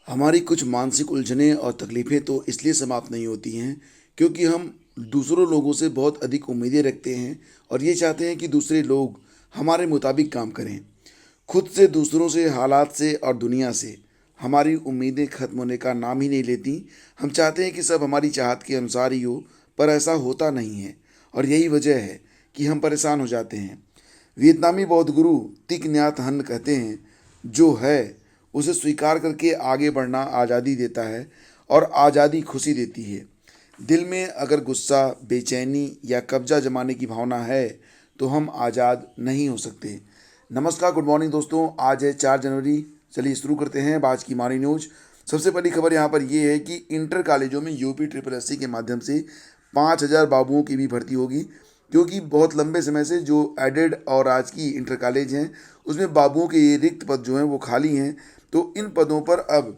हमारी कुछ मानसिक उलझनें और तकलीफ़ें तो इसलिए समाप्त नहीं होती हैं क्योंकि हम दूसरों लोगों से बहुत अधिक उम्मीदें रखते हैं और ये चाहते हैं कि दूसरे लोग हमारे मुताबिक काम करें। खुद से, दूसरों से, हालात से और दुनिया से हमारी उम्मीदें ख़त्म होने का नाम ही नहीं लेती। हम चाहते हैं कि सब हमारी चाहत के अनुसार ही हो, पर ऐसा होता नहीं है और यही वजह है कि हम परेशान हो जाते हैं। वियतनामी बौद्ध गुरु तिक न्यात हन कहते हैं, जो है उसे स्वीकार करके आगे बढ़ना आज़ादी देता है और आज़ादी खुशी देती है। दिल में अगर गुस्सा, बेचैनी या कब्जा जमाने की भावना है तो हम आज़ाद नहीं हो सकते। नमस्कार, गुड मॉर्निंग दोस्तों। आज है 4 जनवरी। चलिए शुरू करते हैं आज की मॉर्निंग न्यूज। सबसे पहली खबर यहाँ पर ये है कि इंटर कॉलेजों में यूपी ट्रिपल एससी के माध्यम से 5,000 बाबुओं की भी भर्ती होगी, क्योंकि बहुत लंबे समय से जो एडेड और राजकीय इंटर कॉलेज हैं उसमें बाबुओं के ये रिक्त पद जो हैं वो खाली हैं। तो इन पदों पर अब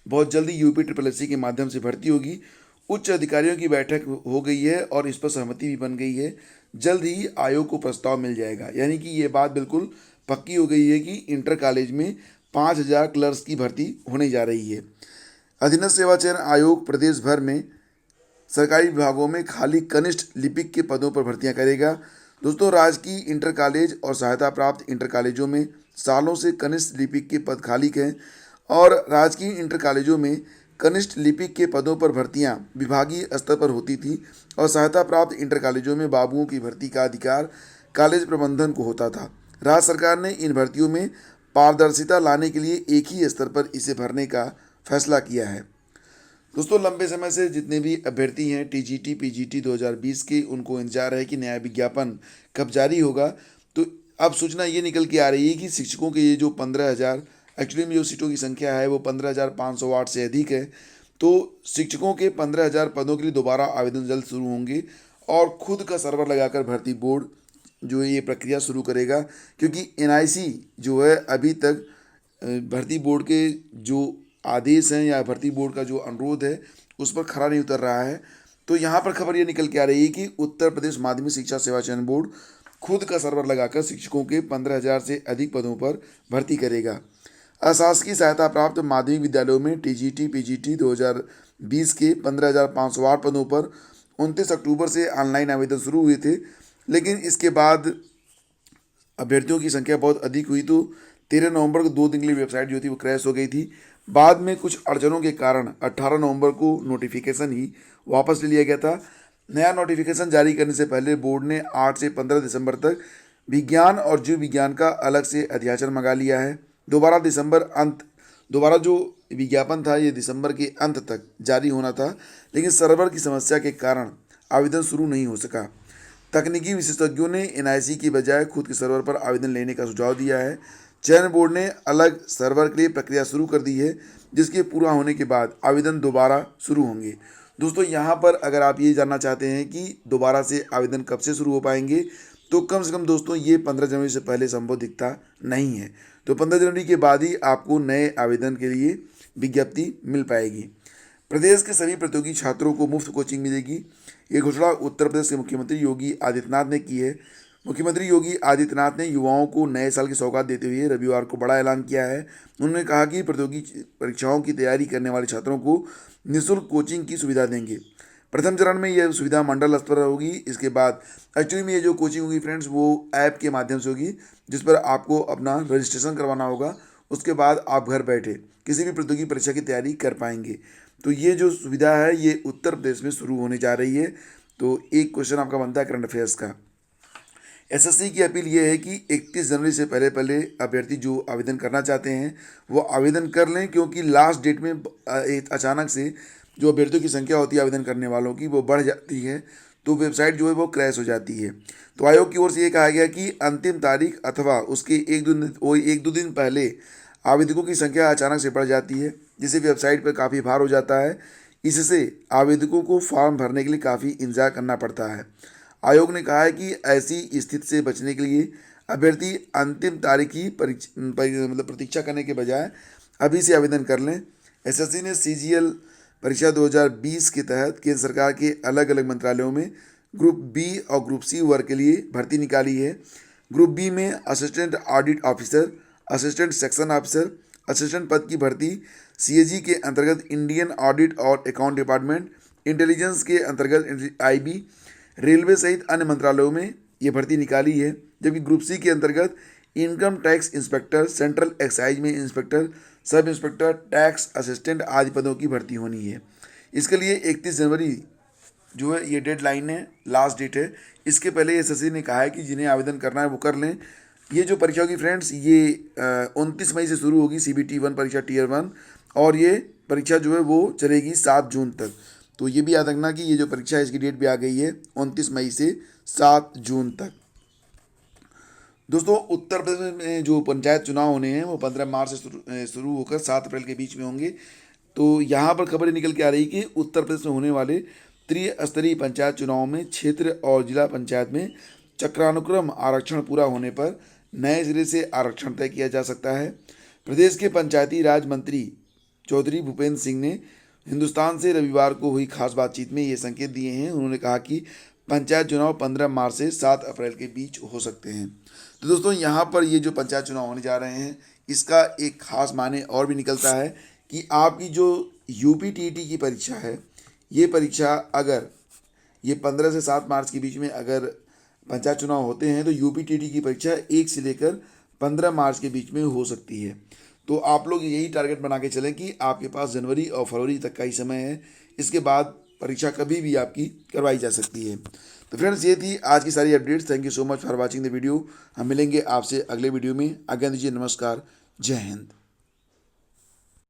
बहुत जल्दी यूपी ट्रिपल एससी के माध्यम से भर्ती होगी। उच्च अधिकारियों की बैठक हो गई है और इस पर सहमति भी बन गई है। जल्द ही आयोग को प्रस्ताव मिल जाएगा, यानी कि ये बात बिल्कुल पक्की हो गई है कि इंटर कॉलेज में 5,000 क्लर्क्स की भर्ती होने जा रही है। अधीनस्थ सेवा चयन आयोग प्रदेश भर में सरकारी विभागों में खाली कनिष्ठ लिपिक के पदों पर भर्तियां करेगा। दोस्तों, राजकीय इंटर कॉलेज और सहायता प्राप्त इंटर कॉलेजों में सालों से कनिष्ठ लिपिक के पद खाली हैं और राजकीय इंटर कॉलेजों में कनिष्ठ लिपिक के पदों पर भर्तियां विभागीय स्तर पर होती थी और सहायता प्राप्त इंटर कॉलेजों में बाबुओं की भर्ती का अधिकार कॉलेज प्रबंधन को होता था। राज्य सरकार ने इन भर्तियों में पारदर्शिता लाने के लिए एक ही स्तर पर इसे भरने का फैसला किया है। दोस्तों, लंबे समय से जितने भी अभ्यर्थी हैं टीजीटी पीजीटी 2020 के, उनको इंतजार है कि नया विज्ञापन कब जारी होगा। तो अब सूचना ये निकल के आ रही है कि शिक्षकों के ये जो 15,000, एक्चुअली में जो सीटों की संख्या है वो 15,508 से अधिक है। तो शिक्षकों के 15,000 पदों के लिए दोबारा आवेदन जल्द शुरू होंगे और खुद का सर्वर लगाकर भर्ती बोर्ड जो है ये प्रक्रिया शुरू करेगा, क्योंकि एनआईसी जो है अभी तक भर्ती बोर्ड के जो आदेश हैं या भर्ती बोर्ड का जो अनुरोध है उस पर खरा नहीं उतर रहा है। तो यहाँ पर खबर ये निकल के आ रही है कि उत्तर प्रदेश माध्यमिक शिक्षा सेवा चयन बोर्ड खुद का सर्वर लगाकर शिक्षकों के 15,000 से अधिक पदों पर भर्ती करेगा। अशासकीय सहायता प्राप्त माध्यमिक विद्यालयों में टीजीटी पीजीटी 2020 के 15,508 पदों पर 29 अक्टूबर से ऑनलाइन आवेदन शुरू हुए थे, लेकिन इसके बाद अभ्यर्थियों की संख्या बहुत अधिक हुई तो 13 नवंबर को 2 दिन के लिए वेबसाइट जो थी वो क्रैश हो गई थी। बाद में कुछ अड़चनों के कारण 18 नवंबर को नोटिफिकेशन ही वापस ले लिया गया था। नया नोटिफिकेशन जारी करने से पहले बोर्ड ने 8 से 15 दिसंबर तक विज्ञान और जीव विज्ञान का अलग से अध्याचन मंगा लिया है। दोबारा जो विज्ञापन था ये दिसंबर के अंत तक जारी होना था, लेकिन सर्वर की समस्या के कारण आवेदन शुरू नहीं हो सका। तकनीकी विशेषज्ञों ने एनआईसी की बजाय खुद के सर्वर पर आवेदन लेने का सुझाव दिया है। चयन बोर्ड ने अलग सर्वर के लिए प्रक्रिया शुरू कर दी है, जिसके पूरा होने के बाद आवेदन दोबारा शुरू होंगे। दोस्तों, यहाँ पर अगर आप ये जानना चाहते हैं कि दोबारा से आवेदन कब से शुरू हो पाएंगे, तो कम से कम दोस्तों ये 15 जनवरी से पहले संभव दिखता नहीं है। तो 15 जनवरी के बाद ही आपको नए आवेदन के लिए विज्ञप्ति मिल पाएगी। प्रदेश के सभी प्रतियोगी छात्रों को मुफ्त कोचिंग मिलेगी। ये घोषणा उत्तर प्रदेश के मुख्यमंत्री योगी आदित्यनाथ ने की है। मुख्यमंत्री योगी आदित्यनाथ ने युवाओं को नए साल की सौगात देते हुए रविवार को बड़ा ऐलान किया है। उन्होंने कहा कि प्रतियोगी परीक्षाओं की तैयारी करने वाले छात्रों को निःशुल्क कोचिंग की सुविधा देंगे। प्रथम चरण में यह सुविधा मंडल स्तर पर होगी। इसके बाद एक्चुअली में ये जो कोचिंग होगी फ्रेंड्स, वो ऐप के माध्यम से होगी, जिस पर आपको अपना रजिस्ट्रेशन करवाना होगा। उसके बाद आप घर बैठे किसी भी प्रतियोगी परीक्षा की तैयारी कर पाएंगे। तो ये जो सुविधा है ये उत्तर प्रदेश में शुरू होने जा रही है। तो एक क्वेश्चन आपका बनता है करंट अफेयर्स का। एसएससी की अपील ये है कि 31 जनवरी से पहले पहले अभ्यर्थी जो आवेदन करना चाहते हैं वो आवेदन कर लें, क्योंकि लास्ट डेट में अचानक से जो अभ्यर्थियों की संख्या होती है आवेदन करने वालों की वो बढ़ जाती है, तो वेबसाइट जो है वो क्रैश हो जाती है। तो आयोग की ओर से ये कहा गया कि अंतिम तारीख अथवा उसके एक दो दिन पहले आवेदकों की संख्या अचानक से बढ़ जाती है, जिससे वेबसाइट पर काफ़ी भार हो जाता है। इससे आवेदकों को फॉर्म भरने के लिए काफ़ी इंतजार करना पड़ता है। आयोग ने कहा है कि ऐसी स्थिति से बचने के लिए अभ्यर्थी अंतिम तारीख की प्रतीक्षा करने के बजाय अभी से आवेदन कर लें। एसएससी ने सीजीएल परीक्षा 2020 के तहत केंद्र सरकार के अलग अलग मंत्रालयों में ग्रुप बी और ग्रुप सी वर्ग के लिए भर्ती निकाली है। ग्रुप बी में assistant audit officer, assistant section officer, assistant पद की भर्ती सीएजी के अंतर्गत इंडियन ऑडिट और अकाउंट डिपार्टमेंट, इंटेलिजेंस के अंतर्गत आईबी, रेलवे सहित अन्य मंत्रालयों में ये भर्ती निकाली है। जबकि ग्रुप सी के अंतर्गत income tax inspector, central excise में inspector, sub inspector, tax assistant आदि पदों की भर्ती होनी है। इसके लिए 31 जनवरी जो है ये डेडलाइन है, लास्ट डेट है। इसके पहले एसएससी ने कहा है कि जिन्हें आवेदन करना है वो कर लें। ये जो परीक्षा होगी फ्रेंड्स, ये 29 मई से शुरू होगी, CBT 1 परीक्षा टियर 1, और ये परीक्षा जो है वो चलेगी 7 जून तक। तो ये भी याद रखना कि ये जो परीक्षा है इसकी डेट भी आ गई है, 29 मई से 7 जून तक। दोस्तों, उत्तर प्रदेश में जो पंचायत चुनाव होने हैं वो 15 मार्च से शुरू होकर 7 अप्रैल के बीच में होंगे। तो यहाँ पर खबर निकल के आ रही कि उत्तर प्रदेश में होने वाले त्रिस्तरीय पंचायत चुनाव में क्षेत्र और जिला पंचायत में चक्रानुक्रम आरक्षण पूरा होने पर नए सिरे से आरक्षण तय किया जा सकता है। प्रदेश के पंचायती राज मंत्री चौधरी भूपेंद्र सिंह ने हिंदुस्तान से रविवार को हुई खास बातचीत में ये संकेत दिए हैं। उन्होंने कहा कि पंचायत चुनाव 15 मार्च से 7 अप्रैल के बीच हो सकते हैं। तो दोस्तों, यहाँ पर ये जो पंचायत चुनाव होने जा रहे हैं इसका एक खास माने और भी निकलता है कि आपकी जो UPTT की परीक्षा है, ये परीक्षा अगर ये 15 से 7 मार्च के बीच में अगर पंचायत चुनाव होते हैं तो UPTT की परीक्षा 1 से लेकर 15 मार्च के बीच में हो सकती है। तो आप लोग यही टारगेट बना के चलें कि आपके पास जनवरी और फरवरी तक का ही समय है। इसके बाद परीक्षा कभी भी आपकी करवाई जा सकती है। तो फ्रेंड्स, ये थी आज की सारी updates. Thank you so much for watching the video. हम मिलेंगे आपसे अगले वीडियो में। आज्ञा दीजिए, नमस्कार, जय हिंद।